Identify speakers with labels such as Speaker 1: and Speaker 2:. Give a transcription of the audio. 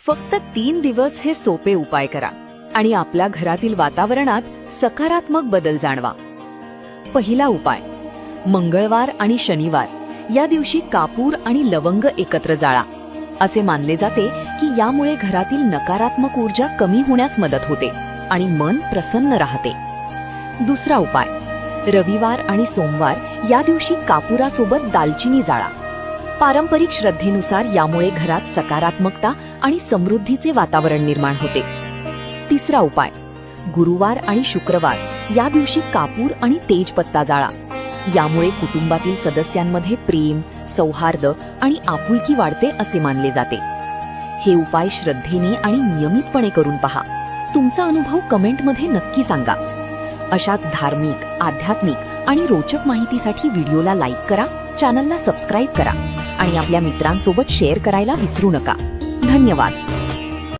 Speaker 1: फक्त 3 दिवस हे सोपे उपाय करा आणि आपल्या घरातील वातावरणात सकारात्मक बदल जाणवा. पहिला उपाय, मंगळवार आणि शनिवार या दिवशी कापूर आणि लवंग एकत्र जाळा. असे मानले जाते की यामुळे घरातील नकारात्मक ऊर्जा कमी होण्यास मदत होते आणि मन प्रसन्न राहते. दुसरा उपाय, रविवार आणि सोमवार या दिवशी कापुरासोबत दालचिनी जाळा. पारंपरिक श्रद्धेनुसार यामुळे घरात सकारात्मकता आणि समृद्धीचे वातावरण निर्माण होते. तिसरा उपाय, गुरुवार आणि शुक्रवार या दिवशी कापूर आणि तेजपत्ता जाळा. यामुळे कुटुंबातील सदस्यांमध्ये प्रेम, सौहार्द आणि आपुलकी वाढते असे मानले जाते. हे उपाय श्रद्धेने आणि नियमितपणे करून पहा. तुमचा अनुभव कमेंटमध्ये नक्की सांगा. अशाच धार्मिक, आध्यात्मिक आणि रोचक माहितीसाठी व्हिडिओला लाईक करा, चॅनलला सबस्क्राईब करा आणि आपल्या मित्रांसोबत शेअर करायला विसरू नका. धन्यवाद.